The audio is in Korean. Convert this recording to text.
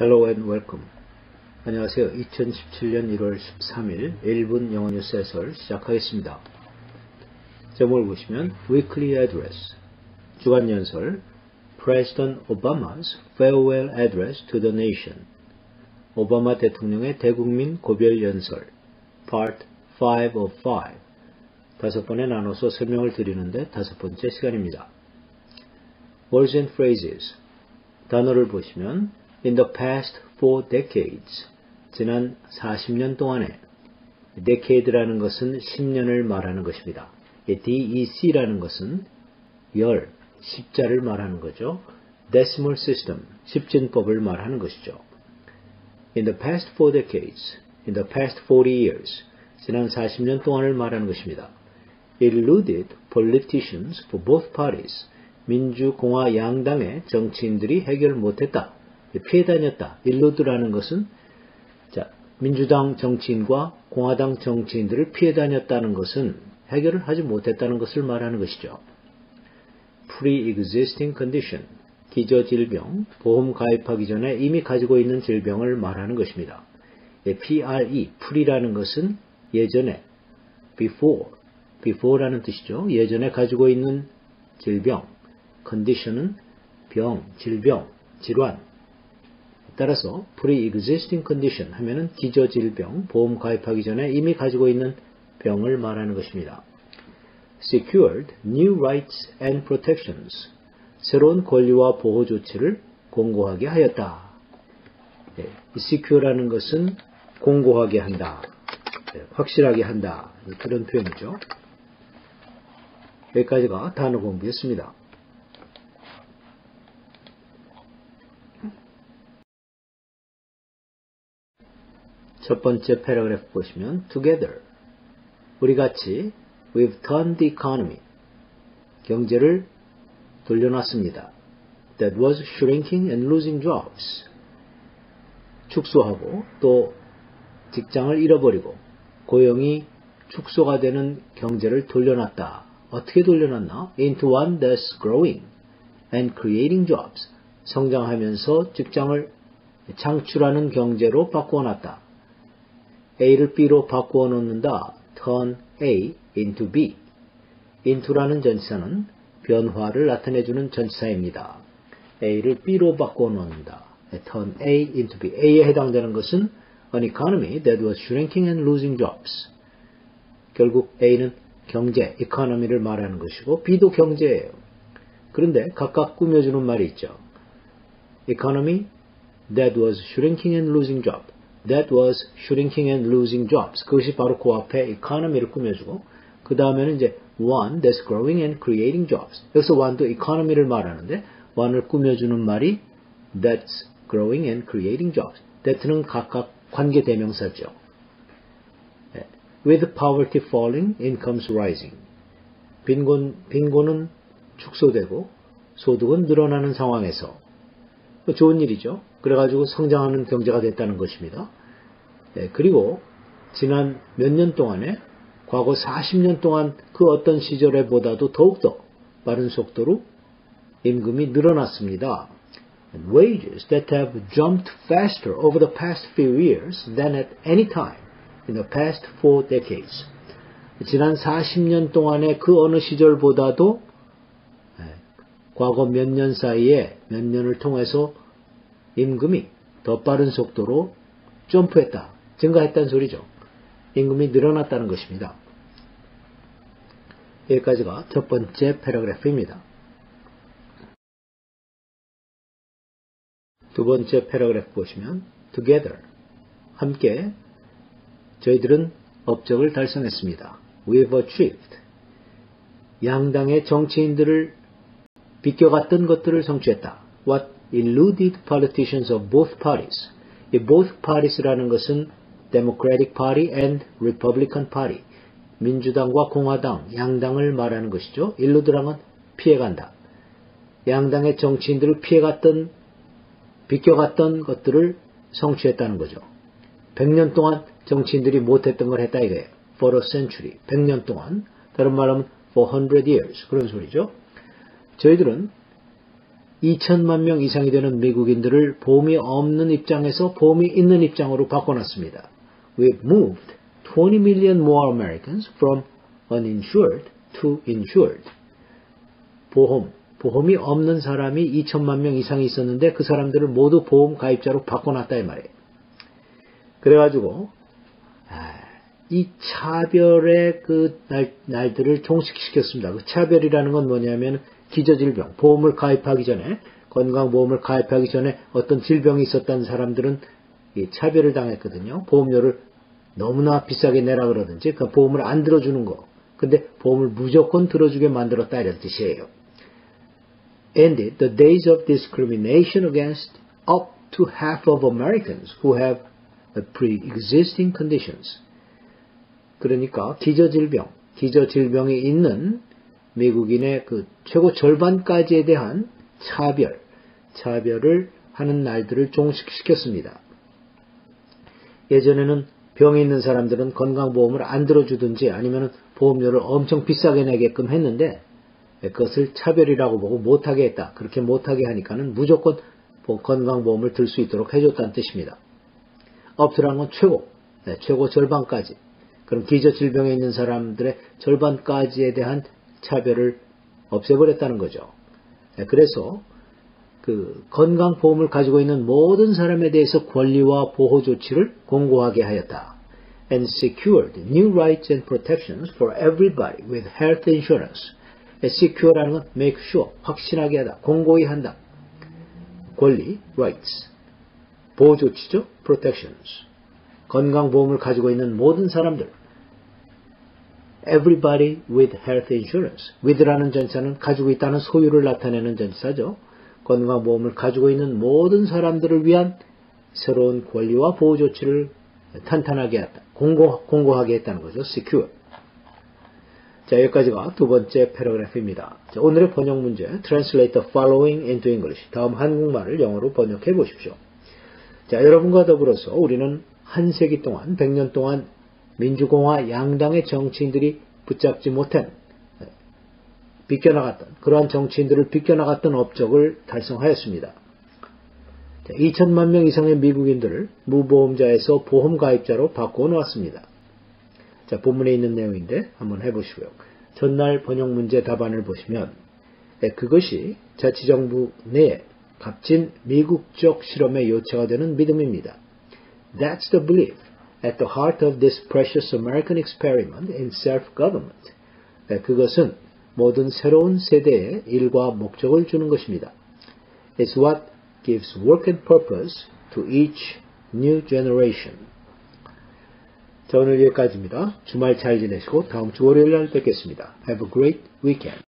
Hello and welcome. 안녕하세요. 2017년 1월 13일 1분 영어 뉴스 해설 시작하겠습니다. 제목을 보시면 Weekly Address, 주간 연설 President Obama's Farewell Address to the Nation, 오바마 대통령의 대국민 고별 연설 Part 5 of 5, 다섯 번에 나눠서 설명을 드리는데 다섯 번째 시간입니다. Words and Phrases, 단어를 보시면 In the past 4 decades, 지난 40년 동안에, decade라는 것은 10년을 말하는 것입니다. DEC라는 것은 열, 십자를 말하는 거죠. Decimal system, 십진법을 말하는 것이죠. In the past 4 decades, in the past 40 years, 지난 40년 동안을 말하는 것입니다. Eluded politicians for both parties, 민주, 공화 양당의 정치인들이 해결 못했다. 피해 다녔다. 일루드라는 것은 민주당 정치인과 공화당 정치인들을 피해 다녔다는 것은 해결을 하지 못했다는 것을 말하는 것이죠. Pre-existing condition, 기저질병, 보험 가입하기 전에 이미 가지고 있는 질병을 말하는 것입니다. PRE, pre라는 것은 예전에, before라는 뜻이죠. 예전에 가지고 있는 질병, condition은 병, 질병, 질환. 따라서 pre-existing condition 하면은 기저질병, 보험 가입하기 전에 이미 가지고 있는 병을 말하는 것입니다. Secured new rights and protections, 새로운 권리와 보호 조치를 공고하게 하였다. secure라는 것은 공고하게 한다, 확실하게 한다, 그런 표현이죠. 여기까지가 단어 공부였습니다. 첫 번째 패러그래프 보시면 Together, 우리 같이 We've turned the economy, 경제를 돌려놨습니다. That was shrinking and losing jobs, 축소하고 또 직장을 잃어버리고 고용이 축소가 되는 경제를 돌려놨다. 어떻게 돌려놨나? Into one that's growing and creating jobs, 성장하면서 직장을 창출하는 경제로 바꾸어놨다. A를 B로 바꾸어 놓는다. Turn A into B. into라는 전치사는 변화를 나타내주는 전치사입니다. A를 B로 바꾸어 놓는다. Turn A into B. A에 해당되는 것은 an economy that was shrinking and losing jobs. 결국 A는 경제, economy를 말하는 것이고 B도 경제예요. 그런데 각각 꾸며주는 말이 있죠. Economy that was shrinking and losing jobs. That was shrinking and losing jobs. 그것이 바로 그 앞에 economy를 꾸며주고 그 다음에는 이제 one that's growing and creating jobs. 여기서 one도 economy를 말하는데 one을 꾸며주는 말이 that's growing and creating jobs. that는 각각 관계 대명사죠. With poverty falling, incomes rising. 빈곤은 축소되고 소득은 늘어나는 상황에서 좋은 일이죠. 그래가지고 성장하는 경제가 됐다는 것입니다. 그리고 지난 몇 년 동안에 과거 40년 동안 그 어떤 시절에 보다도 더욱더 빠른 속도로 임금이 늘어났습니다. And wages that have jumped faster over the past few years than at any time in the past 4 decades. 지난 40년 동안의 그 어느 시절보다도 과거 몇 년 사이에 몇 년을 통해서 임금이 더 빠른 속도로 점프했다, 증가했다는 소리죠. 임금이 늘어났다는 것입니다. 여기까지가 첫 번째 패러그래프입니다. 두 번째 패러그래프 보시면 Together, 함께 저희들은 업적을 달성했습니다. We've achieved, 양당의 정치인들을 비껴갔던 것들을 성취했다. What eluded politicians of both parties. 이 both parties라는 것은 Democratic Party and Republican Party, 민주당과 공화당, 양당을 말하는 것이죠. eluded라는 건 피해간다. 양당의 정치인들을 비껴갔던 것들을 성취했다는 거죠. 100년 동안 정치인들이 못했던 걸 했다 이거예요. For a century, 100년 동안. 다른 말하면 for 100 years, 그런 소리죠. 저희들은 2천만 명 이상이 되는 미국인들을 보험이 없는 입장에서 보험이 있는 입장으로 바꿔놨습니다. We've moved 20 million more Americans from uninsured to insured. 보험이 없는 사람이 2천만 명 이상이 있었는데 그 사람들을 모두 보험 가입자로 바꿔놨다 이 말이에요. 그래가지고 이 차별의 그 날들을 종식시켰습니다. 그 차별이라는 건 뭐냐면 기저질병, 보험을 가입하기 전에 건강보험을 가입하기 전에 어떤 질병이 있었던 사람들은 이 차별을 당했거든요. 보험료를 너무나 비싸게 내라 그러든지 그 보험을 안 들어주는 거. 근데 보험을 무조건 들어주게 만들었다 이런 뜻이에요. Ended the days of discrimination against up to half of Americans who have pre-existing conditions. 그러니까 기저질병이 있는 미국인의 그 최고 절반까지에 대한 차별을 하는 날들을 종식시켰습니다. 예전에는 병이 있는 사람들은 건강보험을 안 들어주든지 아니면 보험료를 엄청 비싸게 내게끔 했는데 그것을 차별이라고 보고 못하게 했다. 그렇게 못하게 하니까는 무조건 건강보험을 들 수 있도록 해줬다는 뜻입니다. upto라는 건 최고 절반까지. 그럼 기저질병에 있는 사람들의 절반까지에 대한 차별을 없애버렸다는 거죠. 그래서 그 건강보험을 가지고 있는 모든 사람에 대해서 권리와 보호 조치를 공고하게 하였다. And secured new rights and protections for everybody with health insurance. secure라는 건 make sure, 확신하게 하다, 공고히 한다. 권리, rights. 보호 조치죠, protections. 건강보험을 가지고 있는 모든 사람들. Everybody with health insurance. with라는 전치사는 가지고 있다는 소유를 나타내는 전치사죠. 건강보험을 가지고 있는 모든 사람들을 위한 새로운 권리와 보호 조치를 탄탄하게 했다. 공고하게 했다는 거죠. secure. 자, 여기까지가 두 번째 패러그래프입니다. 자, 오늘의 번역 문제. Translate the following into English. 다음 한국말을 영어로 번역해 보십시오. 자, 여러분과 더불어서 우리는 한 세기 동안, 100년 동안 민주공화 양당의 정치인들이 붙잡지 못한, 비껴나갔던, 그러한 정치인들을 비껴나갔던 업적을 달성하였습니다. 2천만 명 이상의 미국인들을 무보험자에서 보험가입자로 바꿔놓았습니다. 자, 본문에 있는 내용인데 한번 해보시고요. 전날 번역 문제 답안을 보시면 그것이 자치정부 내에 값진 미국적 실험의 요체가 되는 믿음입니다. That's the belief at the heart of this precious American experiment in self-government. 그것은 모든 새로운 세대에 일과 목적을 주는 것입니다. It's what gives work and purpose to each new generation. 자, 오늘 여기까지입니다. 주말 잘 지내시고 다음 주 월요일 날 뵙겠습니다. Have a great weekend.